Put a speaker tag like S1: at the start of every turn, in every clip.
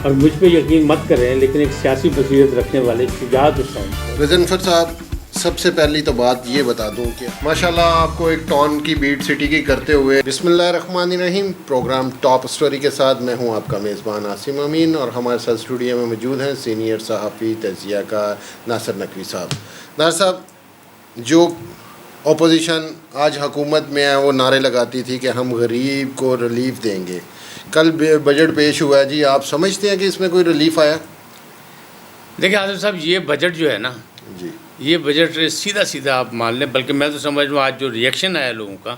S1: اور مجھ پہ یقین مت کریں لیکن ایک سیاسی بصیرت رکھنے والے شجاعت حسین
S2: غضنفر صاحب، سب سے پہلی تو بات یہ بتا دوں کہ ماشاءاللہ آپ کو ایک ٹون کی بیٹ سٹی کی کرتے ہوئے بسم اللہ الرحمن الرحیم پروگرام ٹاپ سٹوری کے ساتھ میں ہوں آپ کا میزبان عاصم امین، اور ہمارے ساتھ اسٹوڈیو میں موجود ہیں سینئر صحافی تجزیہ کا ناصر نقوی صاحب۔ ناصر صاحب، جو اپوزیشن آج حکومت میں ہے وہ نعرے لگاتی تھی کہ ہم غریب کو ریلیف دیں گے، کل بجٹ پیش ہوا ہے جی، آپ سمجھتے ہیں کہ اس میں کوئی ریلیف آیا؟
S1: دیکھیں عاصم صاحب، یہ بجٹ جو ہے نا
S2: جی،
S1: یہ بجٹ سیدھا آپ مان لیں، بلکہ میں تو سمجھ رہا ہوں آج جو ریئیکشن آیا لوگوں کا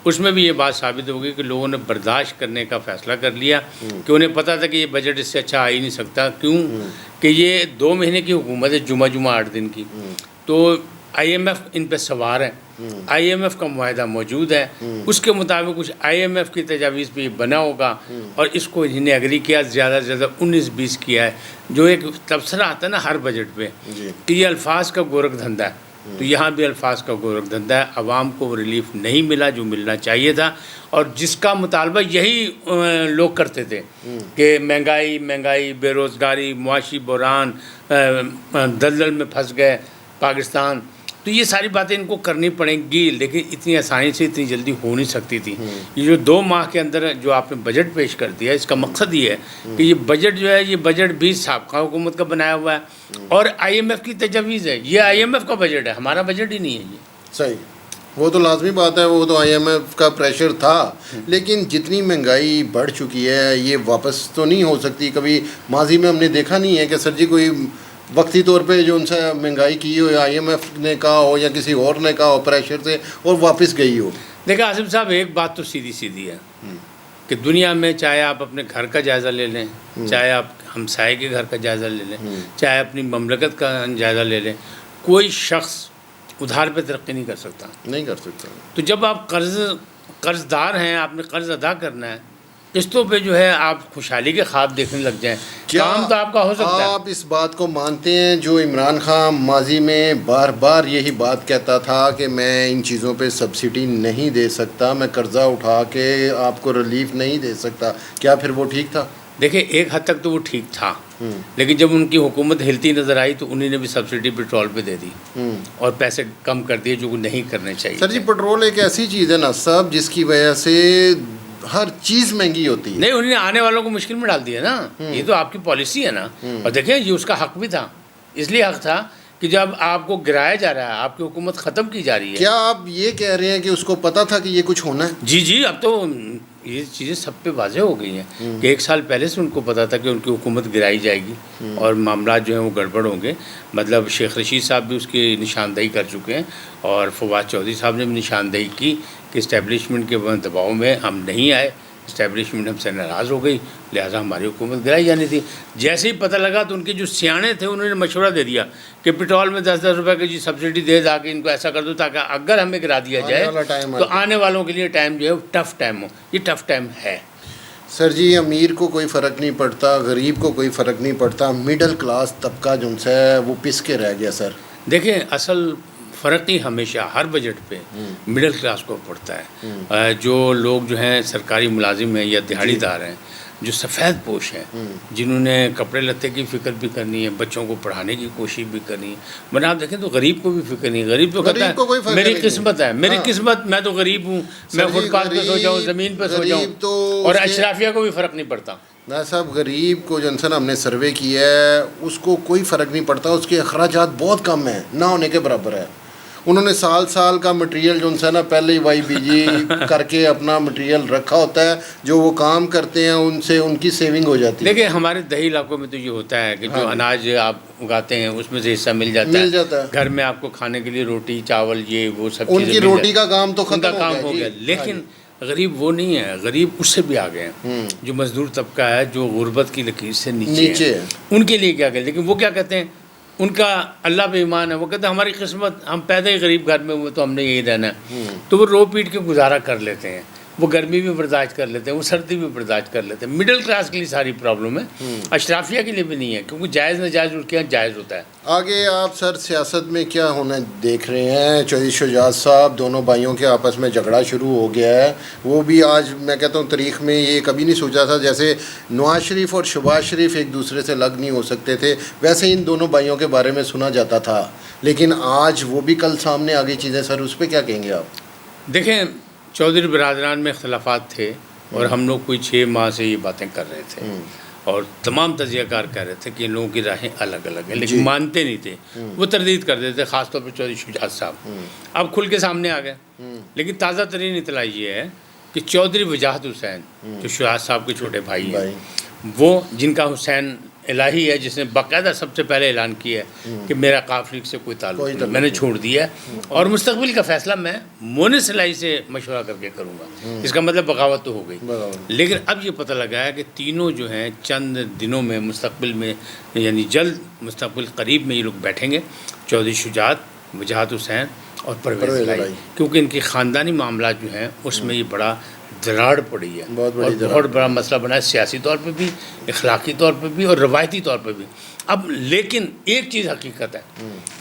S1: اس میں بھی یہ بات ثابت ہوگی کہ لوگوں نے برداشت کرنے کا فیصلہ کر لیا کہ انہیں پتہ تھا کہ یہ بجٹ اس سے اچھا آ ہی نہیں سکتا۔ کیوں کہ یہ 2 مہینے کی حکومت ہے، جمعہ 8 دن کی، تو آئی ایم ایف ان پہ سوار ہے، آئی ایم ایف کا معاہدہ موجود ہے، اس کے مطابق کچھ آئی ایم ایف کی تجاویز پہ یہ بنا ہوگا اور اس کو انہوں نے اگری کیا، زیادہ سے زیادہ 19-20 کیا ہے۔ جو ایک تبصرہ آتا ہے نا ہر بجٹ پہ کہ یہ الفاظ کا گورکھ دھندا ہے، تو یہاں بھی الفاظ کا گورکھ دھندا ہے۔ عوام کو ریلیف نہیں ملا جو ملنا چاہیے تھا، اور جس کا مطالبہ یہی لوگ کرتے تھے کہ مہنگائی، بے روزگاری، معاشی بحران، دلدل میں پھنس گئے پاکستان، تو یہ ساری باتیں ان کو کرنی پڑیں گی، لیکن اتنی آسانی سے اتنی جلدی ہو نہیں سکتی تھی۔ یہ جو 2 ماہ کے اندر جو آپ نے بجٹ پیش کر دیا، اس کا مقصد یہ ہے کہ یہ بجٹ جو ہے، یہ بجٹ بھی سابقہ حکومت کا بنایا ہوا ہے اور آئی ایم ایف کی تجاویز ہے۔ یہ آئی ایم ایف کا بجٹ ہے، ہمارا بجٹ ہی نہیں ہے یہ۔
S2: صحیح، وہ تو لازمی بات ہے، وہ تو آئی ایم ایف کا پریشر تھا، لیکن جتنی مہنگائی بڑھ چکی ہے یہ واپس تو نہیں ہو سکتی۔ کبھی ماضی میں ہم نے دیکھا نہیں ہے کہ سر جی کوئی وقتی طور پہ جو ان سے مہنگائی کی ہو، آئی ایم ایف نے کہا ہو یا کسی اور نے کہا ہو پریشر سے، اور واپس گئی ہو۔
S1: دیکھیں عاصم صاحب، ایک بات تو سیدھی ہے کہ دنیا میں چاہے آپ اپنے گھر کا جائزہ لے لیں، چاہے آپ ہمسائے کے گھر کا جائزہ لے لیں، چاہے اپنی مملکت کا جائزہ لے لیں، کوئی شخص ادھار پہ ترقی نہیں کر سکتا۔ تو جب آپ قرض دار ہیں، آپ نے قرض ادا کرنا ہے، قسطوں پہ جو ہے آپ خوشحالی کے خواب دیکھنے لگ جائیں، کام تو آپ کا ہو سکتا ہے۔
S2: آپ اس بات کو مانتے ہیں جو عمران خان ماضی میں بار بار یہی بات کہتا تھا کہ میں ان چیزوں پہ سبسڈی نہیں دے سکتا، میں قرضہ اٹھا کے آپ کو ریلیف نہیں دے سکتا، کیا پھر وہ ٹھیک تھا؟
S1: دیکھیں ایک حد تک تو وہ ٹھیک تھا، لیکن جب ان کی حکومت ہلتی نظر آئی تو انہوں نے بھی سبسڈی پیٹرول پہ دے دی اور پیسے کم کر دیے جو نہیں کرنے چاہیے۔
S2: سر جی، پیٹرول ایک ایسی چیز ہے نا صاحب جس کی وجہ سے ہر چیز مہنگی ہوتی ہے۔
S1: نہیں، انہوں نے آنے والوں کو مشکل میں ڈال دیا نا، یہ تو آپ کی پالیسی ہے نا۔ اور دیکھیں یہ اس کا حق بھی تھا، اس لیے حق تھا کہ جب آپ کو گرایا جا رہا ہے، آپ کی حکومت ختم کی جا رہی ہے۔
S2: کیا آپ یہ کہہ رہے ہیں کہ اس کو پتا تھا کہ یہ کچھ ہونا ہے؟
S1: جی، اب تو یہ چیزیں سب پہ واضح ہو گئی ہیں کہ 1 سال پہلے سے ان کو پتا تھا کہ ان کی حکومت گرائی جائے گی اور معاملات جو ہیں وہ گڑبڑ ہوں گے۔ مطلب شیخ رشید صاحب بھی اس کی نشاندہی کر چکے ہیں اور فواد چودھری صاحب نے بھی نشاندہی کی کہ اسٹیبلشمنٹ کے دباؤ میں ہم نہیں آئے، اسٹیبلشمنٹ ہم سے ناراض ہو گئی، لہٰذا ہماری حکومت گرائی جانی تھی۔ جیسے ہی پتہ لگا تو ان کے جو سیانے تھے انہوں نے مشورہ دے دیا کہ پیٹرول میں 10-10 روپے کی سبسڈی دے دا کے ان کو ایسا کر دو تاکہ اگر ہمیں گرا دیا جائے تو آنے والوں کے لیے ٹائم جو ہے ٹف ٹائم ہو۔ یہ ٹف ٹائم ہے
S2: سر جی، امیر کو کوئی فرق نہیں پڑتا، غریب کو کوئی فرق نہیں پڑتا، مڈل کلاس طبقہ جو ہے وہ پس کے رہ گیا سر۔
S1: دیکھیں اصل فرق ہی ہمیشہ ہر بجٹ پہ مڈل کلاس کو پڑتا ہے۔ جو لوگ جو ہیں سرکاری ملازم ہیں یا دیہڑی دار ہیں، جو سفید پوش ہیں، جنہوں نے کپڑے لتے کی فکر بھی کرنی ہے، بچوں کو پڑھانے کی کوشش بھی کرنی ہے، ورنہ آپ دیکھیں تو غریب کو بھی فکر نہیں۔ غریب تو کہتا ہے میری قسمت ہے، میری قسمت، میں تو غریب ہوں، میں فٹ پاتھ پہ سو جاؤں، زمین پہ سو جاؤں، اور اشرافیہ کو بھی فرق نہیں پڑتا۔
S2: نا صاحب، غریب کو جو انسان ہم نے سروے کیا ہے اس کو کوئی فرق نہیں پڑتا، اس کے اخراجات بہت کم ہیں، نہ ہونے کے برابر ہے۔ انہوں نے سال کا مٹیریل جو ان سے نا پہلے ہی وائی بی جی کر کے اپنا مٹیریل رکھا ہوتا ہے، جو وہ کام کرتے ہیں ان سے ان کی سیونگ ہو جاتی ہے۔
S1: دیکھیں ہمارے دیہی علاقوں میں تو یہ ہوتا ہے کہ جو اناج آپ اگاتے ہیں اس میں سے حصہ مل جاتا ہے، گھر میں آپ کو کھانے کے لیے روٹی چاول یہ وہ سب چیزیں،
S2: ان کی روٹی کا کام تو ختم
S1: ہو گیا۔ لیکن غریب وہ نہیں ہے، غریب اس سے بھی آگے ہیں، جو مزدور طبقہ ہے، جو غربت کی لکیر سے نیچے ہے، ان کے لیے کیا کہ، لیکن وہ کیا کہتے ہیں، ان کا اللہ پہ ایمان ہے، وہ کہتے ہیں ہماری قسمت، ہم پیدا ہی غریب گھر میں ہوئے تو ہم نے یہی رہنا ہے، تو وہ رو پیٹ کے گزارا کر لیتے ہیں۔ وہ گرمی بھی برداشت کر لیتے ہیں, وہ سردی بھی برداشت کر لیتے ہیں. مڈل کلاس کے لیے ساری پرابلم ہے, اشرافیہ کے لیے بھی نہیں ہے, کیونکہ جائز ناجائز ان کے یہاں جائز ہوتا ہے.
S2: آگے آپ سر سیاست میں کیا ہونا دیکھ رہے ہیں؟ چودھری شجاعت صاحب, دونوں بھائیوں کے آپس میں جھگڑا شروع ہو گیا ہے, وہ بھی آج میں کہتا ہوں تاریخ میں یہ کبھی نہیں سوچا تھا. جیسے نواز شریف اور شہباز شریف ایک دوسرے سے الگ نہیں ہو سکتے تھے, ویسے ان دونوں بھائیوں کے بارے میں سنا جاتا تھا, لیکن آج وہ بھی کل سامنے آ گئی چیزیں. سر اس پہ کیا کہیں گے آپ؟
S1: دیکھیں, چودھری برادران میں اختلافات تھے اور ہم لوگ کوئی 6 ماہ سے یہ باتیں کر رہے تھے اور تمام تجزیہ کار کہہ رہے تھے کہ ان لوگوں کی راہیں الگ الگ ہیں, لیکن مانتے نہیں تھے, وہ تردید کر دیتے تھے, خاص طور پہ چودھری شجاعت صاحب. اب کھل کے سامنے آ گئے. لیکن تازہ ترین اطلاع یہ ہے کہ چودھری وجاہت حسین جو شجاعت صاحب کے چھوٹے بھائی ہیں, وہ جن کا حسین الہی ہے, جس نے باقاعدہ سب سے پہلے اعلان کیا ہے کہ میرا قافلی سے کوئی تعلق نہیں, میں نے چھوڑ دیا ہے اور مستقبل کا فیصلہ میں مونس الہی سے مشورہ کر کے کروں گا. اس کا مطلب بغاوت تو ہو گئی. لیکن اب یہ پتہ لگا ہے کہ تینوں جو ہیں چند دنوں میں مستقبل میں, یعنی جلد مستقبل قریب میں یہ لوگ بیٹھیں گے, چودھری شجاعت, وجاہت حسین اور پرویز الہی, کیونکہ ان کی خاندانی معاملات جو ہیں اس میں یہ بڑا دراڑ پڑی ہے, بہت بڑا مسئلہ بنا ہے, سیاسی طور پہ بھی, اخلاقی طور پہ بھی اور روایتی طور پہ بھی. اب لیکن ایک چیز حقیقت ہے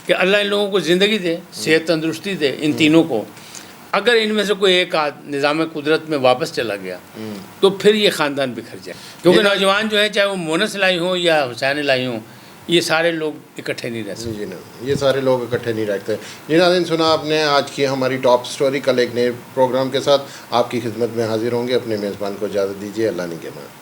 S1: کہ اللہ ان لوگوں کو زندگی دے, صحت تندرستی دے ان تینوں کو. اگر ان میں سے کوئی ایک نظام قدرت میں واپس چلا گیا تو پھر یہ خاندان بکھر جائے, کیونکہ نوجوان جو ہیں چاہے وہ مونس الہی ہوں یا حسین الہی ہوں, یہ سارے لوگ اکٹھے نہیں رہ سکتے.
S2: جی نا, یہ سارے لوگ اکٹھے نہیں رہتے. جی ناظرین, سنا آپ نے آج کی ہماری ٹاپ سٹوری. کل ایک نئے پروگرام کے ساتھ آپ کی خدمت میں حاضر ہوں گے. اپنے میزبان کو اجازت دیجیے. اللہ نگہبان.